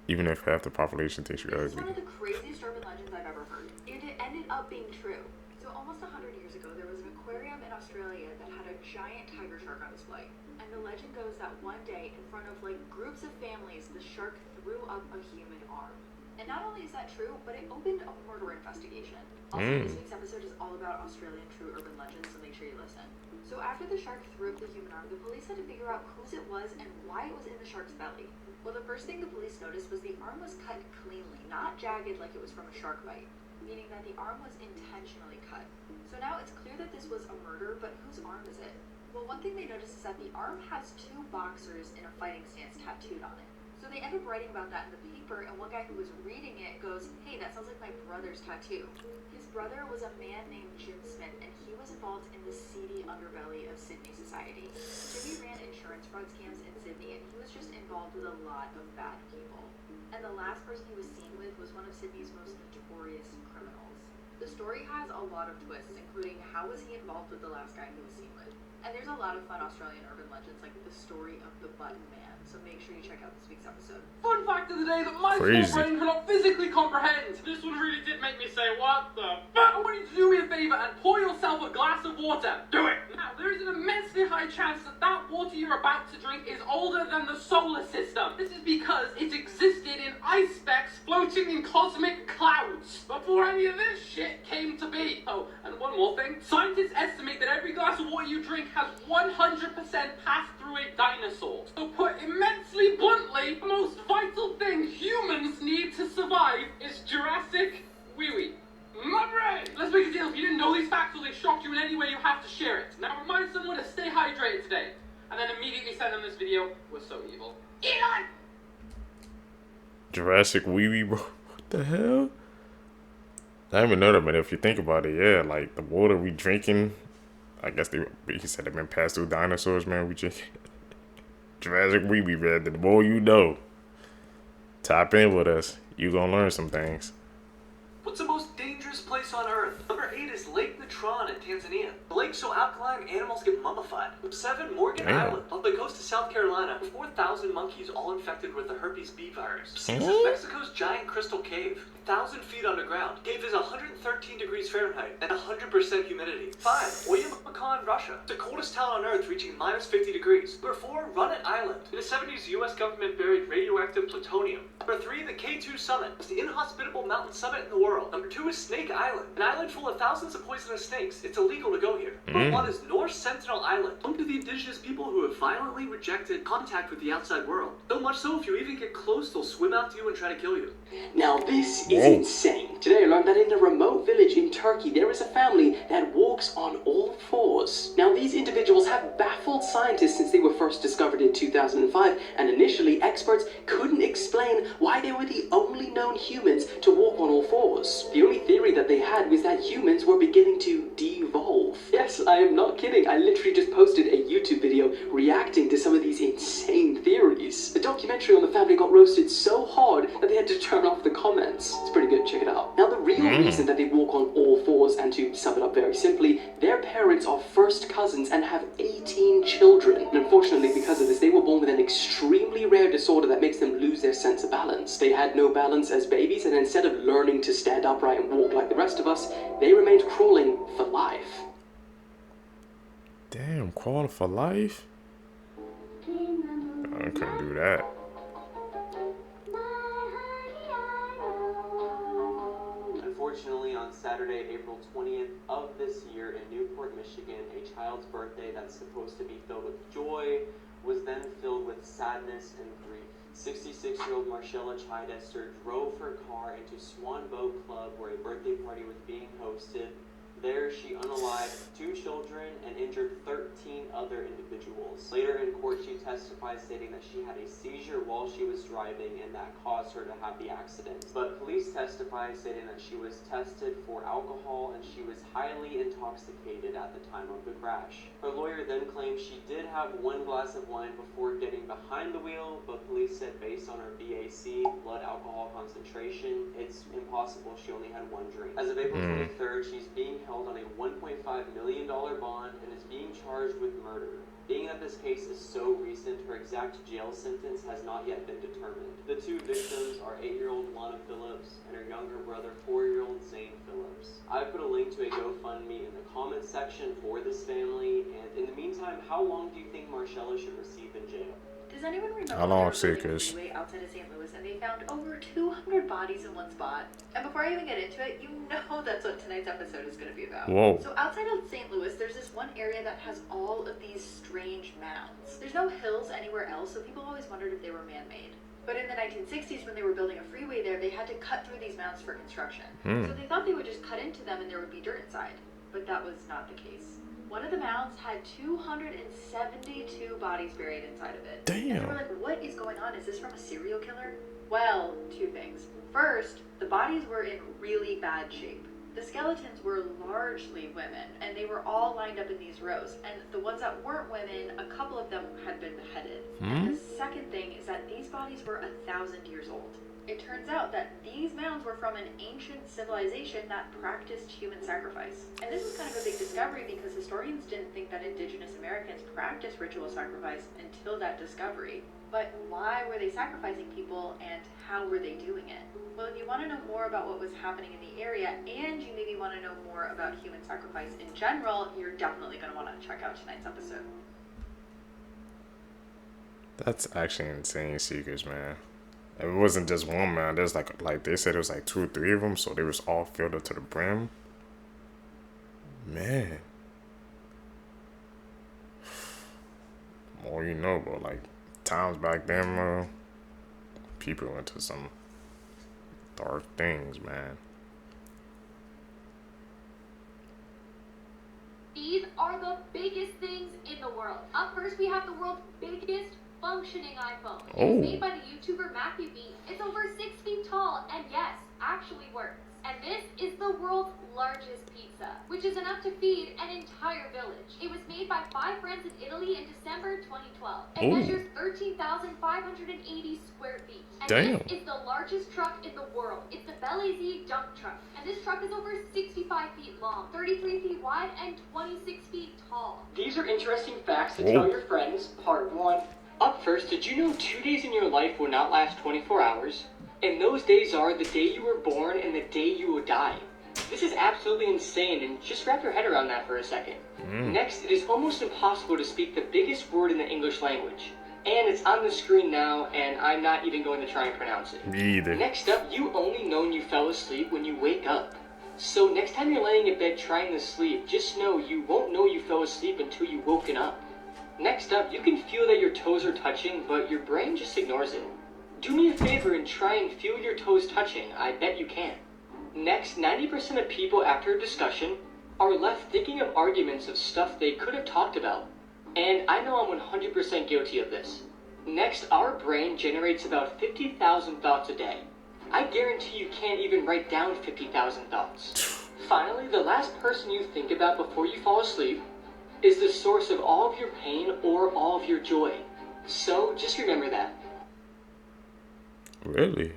[SPEAKER 2] Even if half the population thinks you're
[SPEAKER 19] It's
[SPEAKER 2] ugly.
[SPEAKER 19] one of the craziest urban legends I've ever heard. And it ended up being true. So almost 100 years ago, there was an aquarium in Australia that had a giant tiger shark on display. And the legend goes that one day, in front of like groups of families, the shark threw up a human arm. And not only is that true, but it opened a murder investigation. Also, this week's episode is all about Australian true urban legends, so make sure you listen. So after the shark threw up the human arm, the police had to figure out whose it was and why it was in the shark's belly. Well, the first thing the police noticed was the arm was cut cleanly, not jagged like it was from a shark bite, meaning that the arm was intentionally cut. So now it's clear that this was a murder, but whose arm is it? Well, one thing they noticed is that the arm has 2 boxers in a fighting stance tattooed on it. So they end up writing about that in the paper, and one guy who was reading it goes, "Hey, that sounds like my brother's tattoo." His brother was a man named Jim Smith, and he was involved in the seedy underbelly of Sydney society. Jimmy ran insurance fraud scams in Sydney, and he was just involved with a lot of bad people. And the last person he was seen with was one of Sydney's most notorious criminals. The story has a lot of twists, including how was he involved with the last guy he was seen with. And there's a lot of fun Australian urban legends, like the story of the Button Man, so make sure you check out this week's episode.
[SPEAKER 6] Fun fact of the day that my small brain cannot physically comprehend. This one really did make me say, what the fuck? I want you to do me a favor and pour yourself a glass of water. Do it! Now, there is an immensely high chance that that water you're about to drink is older than the solar system. This is because it existed in ice specks floating in cosmic clouds before any of this shit came to be. Oh, and one more thing. Scientists estimate that every glass of water you drink has 100% passed through a dinosaur. So put immensely bluntly, the most vital thing humans need to survive is Jurassic wee-wee. Ramree! Let's make a deal. If you didn't know these facts or they shocked you in any way, you have to share it. Now remind someone to stay hydrated today. And then immediately send them this video. We're so evil. Elon!
[SPEAKER 2] Jurassic wee-wee, bro. What the hell? I haven't know that, but if you think about it, yeah, like the water we drinking, I guess he said they've been passed through dinosaurs, man. We drink Jurassic wee-wee, man. The more you know. Tap in with us. You gonna learn some things.
[SPEAKER 20] What's the most dangerous place on Earth? Number 8 is Lake Natron in Tanzania. The lake's so alkaline, animals get mummified. 7, Morgan Island, off the coast of South Carolina. 4,000 monkeys all infected with the herpes B virus. 6 is Mexico's giant crystal cave. 1,000 feet underground. Cave is 113 degrees Fahrenheit and 100% humidity. 5, Oymyakon, Russia. The coldest town on Earth, reaching minus 50 degrees. Number 4, Runnet Island. In the 70s, U.S. government buried radioactive plutonium. Number 3, the K2 Summit. It's the inhospitable mountain summit in the world. Number 2 is Snake Island, an island full of thousands of poisonous snakes. It's illegal to go here. Number 1 is North Sentinel Island, home to the indigenous people who have violently rejected contact with the outside world. So much so, if you even get close, they'll swim out to you and try to kill you.
[SPEAKER 21] Now this is insane. Today I learned that in a remote village in Turkey, there is a family that walks on all fours. Now these individuals have baffled scientists since they were first discovered in 2005, and initially experts couldn't explain why they were the only known humans to walk on all fours. The only theory that they had was that humans were beginning to devolve. Yes, I am not kidding. I literally just posted a YouTube video reacting to some of these insane theories. The documentary on the family got roasted so hard that they had to turn off the comments. It's pretty good, check it out. Now the real reason that they walk on all fours, and to sum it up very simply, their parents are first cousins and have 18 children. And unfortunately, because of this, they were born with an extremely rare disorder that makes them lose their sense of balance. They had no balance as babies, and instead of learning to stand upright and walk like the rest of us, they remained crawling for life.
[SPEAKER 2] Damn, crawling for life? I couldn't do that.
[SPEAKER 13] Unfortunately, on Saturday, April 20th of this year in Newport, Michigan, a child's birthday that's supposed to be filled with joy was then filled with sadness and grief. 66-year-old Marcella Chidester drove her car into Swan Boat Club where a birthday party was being hosted. There, she unalived 2 children and injured 13 other individuals. Later in court, she testified stating that she had a seizure while she was driving and that caused her to have the accident. But police testified stating that she was tested for alcohol and she was highly intoxicated at the time of the crash. Her lawyer then claimed she did have 1 glass of wine before getting behind the wheel, but police said based on her BAC, blood alcohol concentration, it's impossible she only had 1 drink. As of April 23rd, she's being held on a $1.5 million bond and is being charged with murder. Being that this case is so recent, her exact jail sentence has not yet been determined. The 2 victims are 8-year-old Lana Phillips and her younger brother, 4-year-old Zane Phillips. I put a link to a GoFundMe in the comments section for this family, and in the meantime, how long do you think Marcella should receive in jail?
[SPEAKER 19] Does anyone remember
[SPEAKER 2] How long, Seekers?
[SPEAKER 19] outside of St. Louis and they found over 200 bodies in one spot? And before I even get into it, you know that's what tonight's episode is going to be about.
[SPEAKER 2] Whoa.
[SPEAKER 19] So outside of St. Louis, there's this one area that has all of these strange mounds. There's no hills anywhere else, so people always wondered if they were man-made. But in the 1960s, when they were building a freeway there, they had to cut through these mounds for construction. So they thought they would just cut into them and there would be dirt inside. But that was not the case. One of the mounds had 272 bodies buried inside of it.
[SPEAKER 2] Damn.
[SPEAKER 19] And they were like, what is going on? Is this from a serial killer? Well, 2 things. First, the bodies were in really bad shape. The skeletons were largely women, and they were all lined up in these rows. And the ones that weren't women, a couple of them had been beheaded. And the second thing is that these bodies were 1,000 years old. It turns out that these mounds were from an ancient civilization that practiced human sacrifice. And this was kind of a big discovery because historians didn't think that indigenous Americans practiced ritual sacrifice until that discovery. But why were they sacrificing people and how were they doing it? Well, if you want to know more about what was happening in the area and you maybe want to know more about human sacrifice in general, you're definitely going to want to check out tonight's episode.
[SPEAKER 2] That's actually insane, Seekers, man. It wasn't just one, man. There's like they said it was like 2 or 3 of them, so they was all filled up to the brim. Man. More you know, bro. Like, times back then, bro, people went to some dark things, man.
[SPEAKER 16] These are the biggest things in the world. Up first, we have the world's biggest functioning iPhone. It's made by the YouTuber Matthew B. It's over 6 feet tall, and yes, actually works. And this is the world's largest pizza, which is enough to feed an entire village. It was made by 5 friends in Italy in December 2012. It measures 13,580 square feet. And this is the largest truck in the world. It's the Belize dump truck. And this truck is over 65 feet long, 33 feet wide, and 26 feet tall.
[SPEAKER 14] These are interesting facts to tell your friends. Part 1. Up first, did you know 2 days in your life will not last 24 hours? And those days are the day you were born and the day you will die. This is absolutely insane, and just wrap your head around that for a second. Next, it is almost impossible to speak the biggest word in the English language. And it's on the screen now, and I'm not even going to try and pronounce it.
[SPEAKER 2] Me either.
[SPEAKER 14] Next up, you only know you fell asleep when you wake up. So next time you're laying in bed trying to sleep, just know you won't know you fell asleep until you've woken up. Next up, you can feel that your toes are touching, but your brain just ignores it. Do me a favor and try and feel your toes touching. I bet you can. Next, 90% of people after a discussion are left thinking of arguments of stuff they could have talked about. And I know I'm 100% guilty of this. Next, our brain generates about 50,000 thoughts a day. I guarantee you can't even write down 50,000 thoughts. Finally, the last person you think about before you fall asleep is the source of all of your pain or all of your joy. So just remember that.
[SPEAKER 2] Really?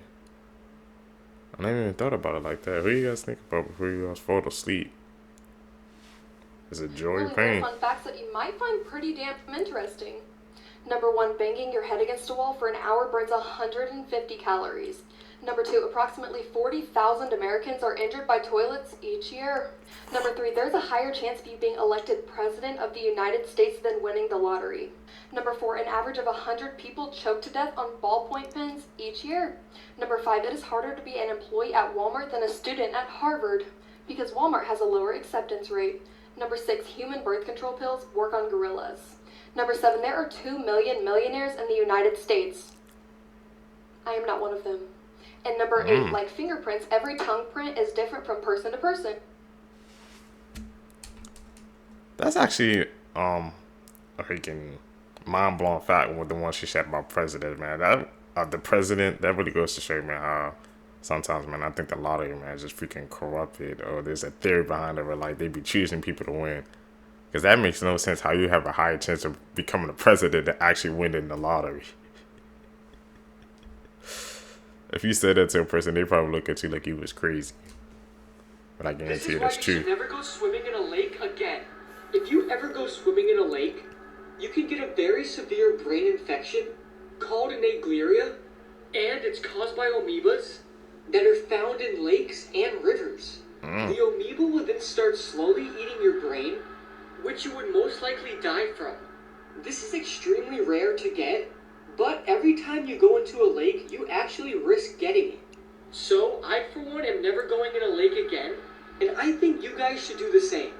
[SPEAKER 2] I never even thought about it like that. Who you guys think about before you guys fall asleep? Is it joy or pain?
[SPEAKER 7] Fun facts that you might find pretty damn interesting. Number 1, banging your head against a wall for an hour burns 150 calories. Number 2, approximately 40,000 Americans are injured by toilets each year. Number 3, there's a higher chance of you being elected president of the United States than winning the lottery. Number 4, an average of 100 people choke to death on ballpoint pens each year. Number 5, it is harder to be an employee at Walmart than a student at Harvard because Walmart has a lower acceptance rate. Number 6, human birth control pills work on gorillas. Number 7, there are 2 million millionaires in the United States. I am not one of them. And number 8, like fingerprints, every tongue print is different from person to person.
[SPEAKER 2] That's actually a freaking mind-blowing fact with the one she said about president, man. That the president, that really goes to show, man, how sometimes, man, I think the lottery, man, is just freaking corrupted, or there's a theory behind it where, like, they be choosing people to win. Because that makes no sense how you have a higher chance of becoming a president than actually winning the lottery. If you said that to a person, they probably look at you like you was crazy. But I guarantee you that's true.
[SPEAKER 14] This is why you should never go swimming in a lake again. If you ever go swimming in a lake, you can get a very severe brain infection called an agleria, and it's caused by amoebas that are found in lakes and rivers. The amoeba will then start slowly eating your brain, which you would most likely die from. This is extremely rare to get, but every time you go into a lake, you actually risk getting it. So, I for one am never going in a lake again, and I think you guys should do the same.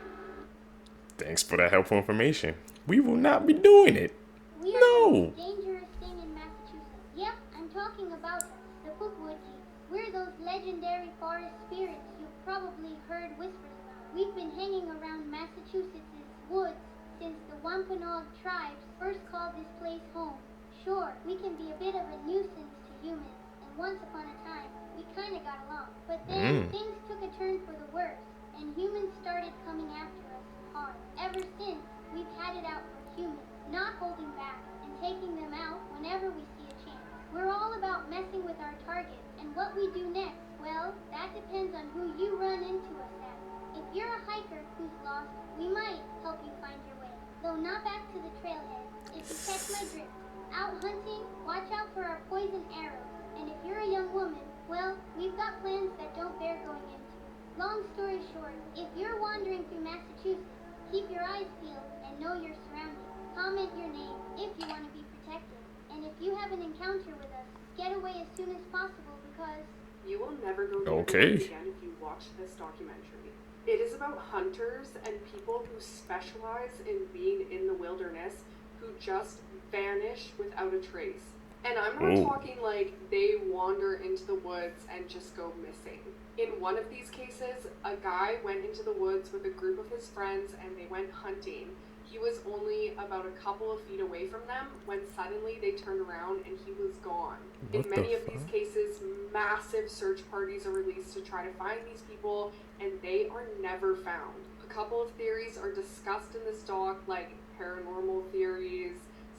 [SPEAKER 2] Thanks for that helpful information. We will not be doing it. No.
[SPEAKER 4] Dangerous thing in Massachusetts. Yep, I'm talking about the Pookwoodzies. We're those legendary forest spirits you've probably heard whispers about. We've been hanging around Massachusetts' woods since the Wampanoag tribes first called this place home. Sure, we can be a bit of a nuisance to humans, and once upon a time, we kinda got along. But then things took a turn for the worse, and humans started coming after us hard. Ever since, we've had it out for humans, not holding back, and taking them out whenever we see a chance. We're all about messing with our targets, and what we do next, well, that depends on who you run into us at. If you're a hiker who's lost, we might help you find your way, though not back to the trailhead, if you catch my drift. Out hunting, watch out for our poison arrows, and if you're a young woman, well, we've got plans that don't bear going into. Long story short, if you're wandering through Massachusetts, keep your eyes peeled and know your surroundings. Comment your name if you want to be protected, and if you have an encounter with us, get away as soon as possible because
[SPEAKER 22] you will never go near the woods again if you watch this documentary. It is about hunters and people who specialize in being in the wilderness who just vanish without a trace. And I'm not talking like they wander into the woods and just go missing. In one of these cases, a guy went into the woods with a group of his friends and they went hunting. He was only about a couple of feet away from them when suddenly they turned around and he was gone. In many of these cases, massive search parties are released to try to find these people and they are never found. A couple of theories are discussed in this doc, like paranormal theories,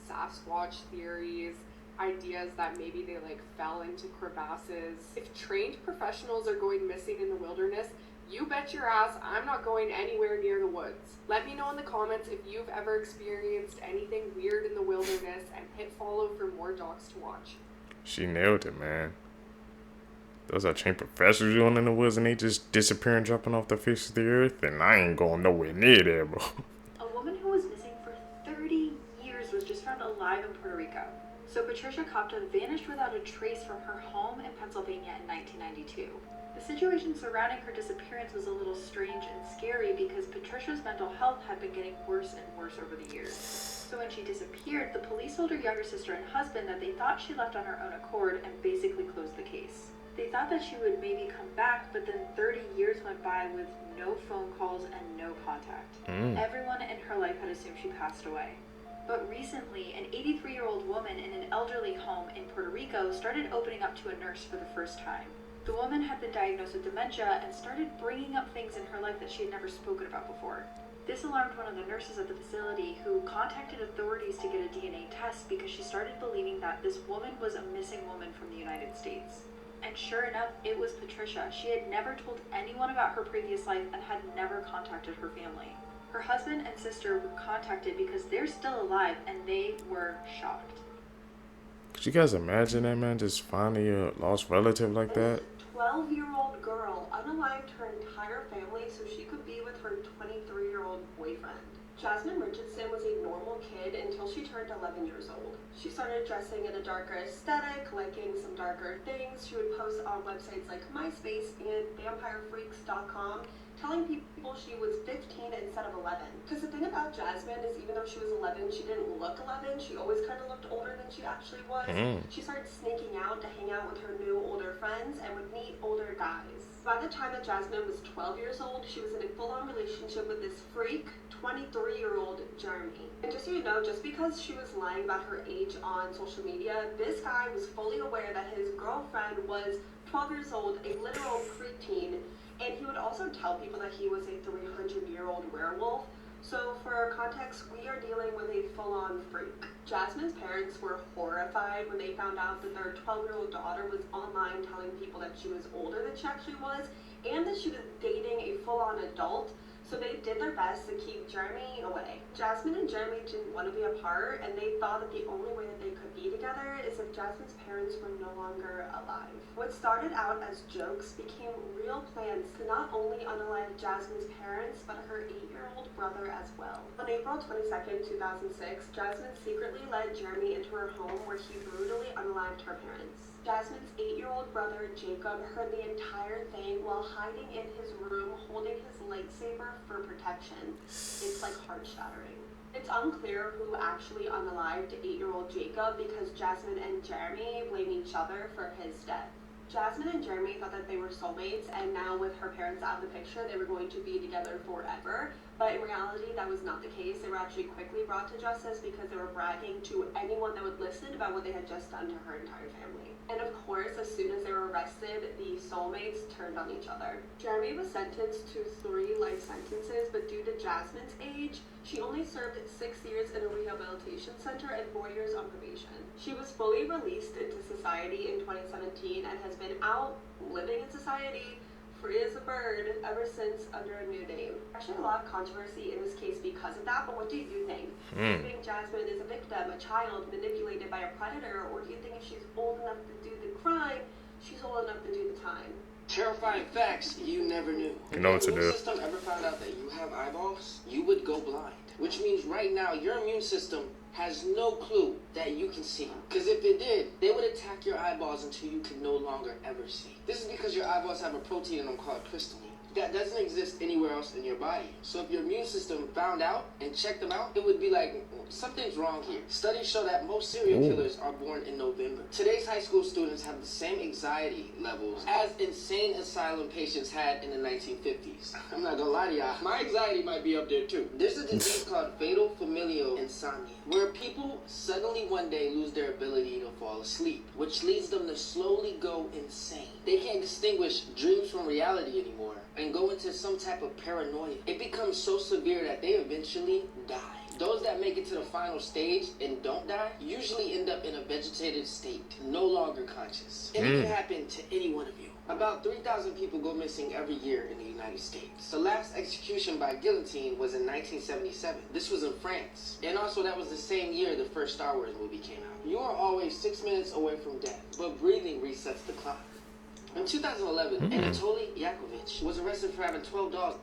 [SPEAKER 22] Sasquatch theories, ideas that maybe they like fell into crevasses. If trained professionals are going missing in the wilderness, you bet your ass I'm not going anywhere near the woods. Let me know in the comments if you've ever experienced anything weird in the wilderness and hit follow for more docs to watch.
[SPEAKER 2] She nailed it, man. Those are trained professionals going in the woods and they just disappear and dropping off the face of the earth, and I ain't going nowhere near there, bro.
[SPEAKER 19] A woman who was missing for 30 years was just found alive in Puerto Rico. So Patricia Copta vanished without a trace from her home in Pennsylvania in 1992. The situation surrounding her disappearance was a little strange and scary because Patricia's mental health had been getting worse and worse over the years. So when she disappeared, the police told her younger sister and husband that they thought she left on her own accord and basically closed the case. They thought that she would maybe come back, but then 30 years went by with no phone calls and no contact. Everyone in her life had assumed she passed away. But recently, an 83-year-old woman in an elderly home in Puerto Rico started opening up to a nurse for the first time. The woman had been diagnosed with dementia and started bringing up things in her life that she had never spoken about before. This alarmed one of the nurses at the facility, who contacted authorities to get a DNA test because she started believing that this woman was a missing woman from the United States. And sure enough, it was Patricia. She had never told anyone about her previous life and had never contacted her family. Her husband and sister were contacted because they're still alive and they were shocked.
[SPEAKER 2] Could you guys imagine that, man? Just finding a lost relative like that?
[SPEAKER 7] 12-year-old girl unalived her entire family so she could be with her 23-year-old boyfriend. Jasmine Richardson was a normal kid until she turned 11 years old. She started dressing in a darker aesthetic, liking some darker things. She would post on websites like MySpace and VampireFreaks.com, telling people she was 15 instead of 11. Because the thing about Jasmine is even though she was 11, she didn't look 11. She always kind of looked older than she actually was. She started sneaking out to hang out with her new older friends and would meet older guys. By the time that Jasmine was 12 years old, she was in a full-on relationship with this freak, 23-year-old Jeremy. And just so you know, just because she was lying about her age on social media, this guy was fully aware that his girlfriend was 12 years old, a literal preteen, and he would also tell people that he was a 300-year-old werewolf. So for context, we are dealing with a full-on freak. Jasmine's parents were horrified when they found out that their 12-year-old daughter was online telling people that she was older than she actually was, and that she was dating a full-on adult. So they did their best to keep Jeremy away. Jasmine and Jeremy didn't want to be apart, and they thought that the only way that they could be together is if Jasmine's parents were no longer alive. What started out as jokes became real plans to not only unalive Jasmine's parents, but her 8-year-old brother as well. On April 22nd, 2006, Jasmine secretly led Jeremy into her home where he brutally unalived her parents. Jasmine's 8-year-old brother, Jacob, heard the entire thing while hiding in his room holding his lightsaber for protection. It's like heart-shattering. It's unclear who actually unalived 8-year-old Jacob because Jasmine and Jeremy blame each other for his death. Jasmine and Jeremy thought that they were soulmates, and now with her parents out of the picture, they were going to be together forever. But in reality, that was not the case. They were actually quickly brought to justice because they were bragging to anyone that would listen about what they had just done to her entire family. And of course, as soon as they were arrested, the soulmates turned on each other. Jeremy was sentenced to 3 life sentences, but due to Jasmine's age, she only served 6 years in a rehabilitation center and 4 years on probation. She was fully released into society in 2017 and has been out, living in society, free as a bird, ever since under a new name. Actually, a lot of controversy in this case because of that, but what do you think? Do you think Jasmine is a victim, a child manipulated by a predator, or do you think if she's old enough to do the crime, she's old enough to do the time?
[SPEAKER 1] Terrifying facts you never knew.
[SPEAKER 2] You know what to
[SPEAKER 1] If your
[SPEAKER 2] do.
[SPEAKER 1] immune system ever found out that you have eyeballs, you would go blind. Which means right now your immune system has no clue that you can see. Because if it did, they would attack your eyeballs until you can no longer ever see. This is because your eyeballs have a protein in them called crystalline that doesn't exist anywhere else in your body. So if your immune system found out and checked them out, it would be like, something's wrong here. Studies show that most serial killers are born in November. Today's high school students have the same anxiety levels as insane asylum patients had in the 1950s. I'm not gonna lie to y'all, my anxiety might be up there too. There's a disease called fatal familial insomnia, where people suddenly one day lose their ability to fall asleep, which leads them to slowly go insane. They can't distinguish dreams from reality anymore and go into some type of paranoia. It becomes so severe that they eventually die. Those that make it to the final stage and don't die usually end up in a vegetative state, no longer conscious. And it can happen to any one of you. About 3,000 people go missing every year in the United States. The last execution by guillotine was in 1977. This was in France. And also that was the same year the first Star Wars movie came out. You are always 6 minutes away from death, but breathing resets the clock. In 2011, Anatoly Yakovlevich was arrested for having 12 dolls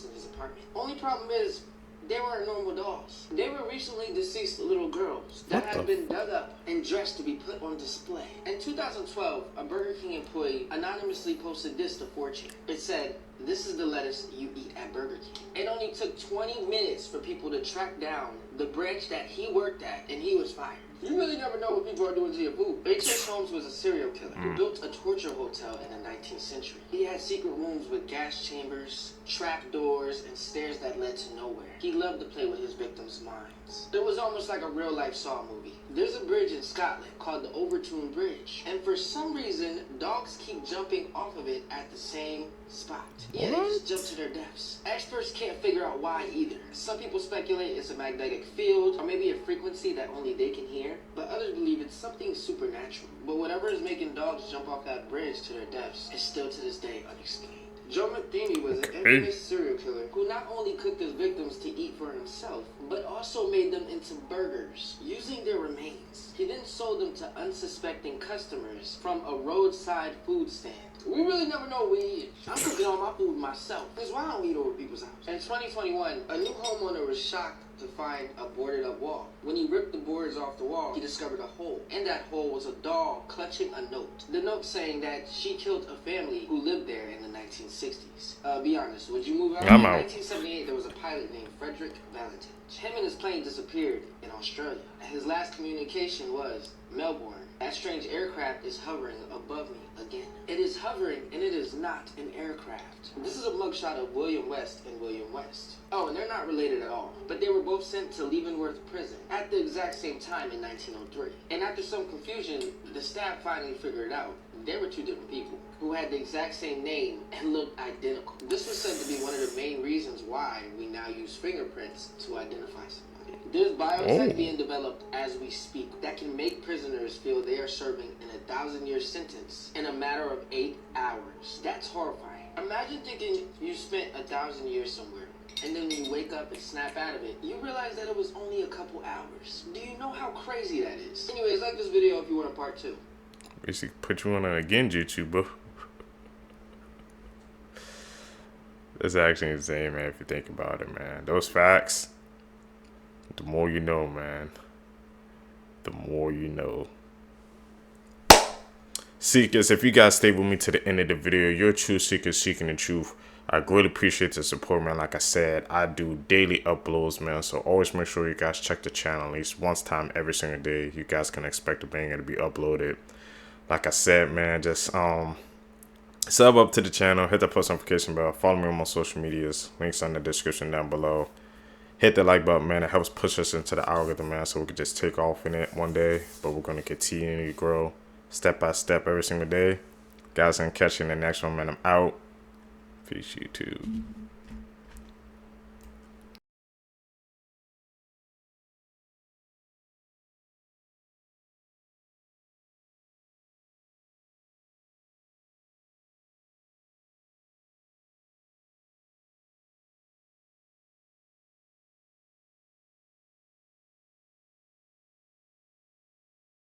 [SPEAKER 1] in his apartment. Only problem is, they weren't normal dolls. They were recently deceased little girls that had been dug up and dressed to be put on display. In 2012, a Burger King employee anonymously posted this to 4chan. It said, "This is the lettuce you eat at Burger King." It only took 20 minutes for people to track down the branch that he worked at, and he was fired. You really never know what people are doing to your food. H.H. Holmes was a serial killer who built a torture hotel in the 19th century. He had secret rooms with gas chambers, trap doors, and stairs that led to nowhere. He loved to play with his victims' minds. It was almost like a real-life Saw movie. There's a bridge in Scotland called the Overtoun Bridge, and for some reason, dogs keep jumping off of it at the same spot. Yeah, they just jump to their deaths. Experts can't figure out why either. Some people speculate it's a magnetic field, or maybe a frequency that only they can hear, but others believe it's something supernatural. But whatever is making dogs jump off that bridge to their deaths is still to this day unexplained. Joe McTheamy was an infamous serial killer who not only cooked his victims to eat for himself, but also made them into burgers using their remains. He then sold them to unsuspecting customers from a roadside food stand. We really never know what we eat. I'm cooking all my food myself. That's why I don't eat over people's house. In 2021, a new homeowner was shocked to find a boarded up wall. When he ripped the boards off the wall, he discovered a hole. In that hole was a doll clutching a note. The note saying that she killed a family who lived there in the 1960s. Be honest, would you move out?
[SPEAKER 2] I'm
[SPEAKER 1] In
[SPEAKER 2] out.
[SPEAKER 1] 1978, there was a pilot named Frederick Valentine. Him and his plane disappeared in Australia. His last communication was, Melbourne, that strange aircraft is hovering above me again. It is hovering and it is not an aircraft. This is a mugshot of William West and William West. Oh, and they're not related at all. But they were both sent to Leavenworth Prison at the exact same time in 1903. And after some confusion, the staff finally figured it out. They were two different people who had the exact same name and looked identical. This was said to be one of the main reasons why we now use fingerprints to identify somebody. There's biotech being developed as we speak that can make prisoners feel they are serving an 1,000-year sentence in a matter of 8 hours. That's horrifying. Imagine thinking you spent 1,000 years somewhere, and then when you wake up and snap out of it, you realize that it was only a couple hours. Do you know how crazy that is? Anyways, like this video if you want a part 2.
[SPEAKER 2] Basically put you on it again, YouTuber. That's actually insane, man, if you think about it, man. Those facts, the more you know, man. The more you know. Seekers, if you guys stay with me to the end of the video, you're true seekers seeking the truth. I greatly appreciate the support, man. Like I said, I do daily uploads, man. So always make sure you guys check the channel at least once time every single day. You guys can expect the banger to be uploaded. Like I said, man, just sub up to the channel, hit the post notification bell, follow me on my social medias. Links in the description down below. Hit the like button, man. It helps push us into the algorithm, man, so we can just take off in it one day. But we're going to continue to grow step by step every single day. Guys, I'm catching the next one, man. I'm out. Peace, YouTube.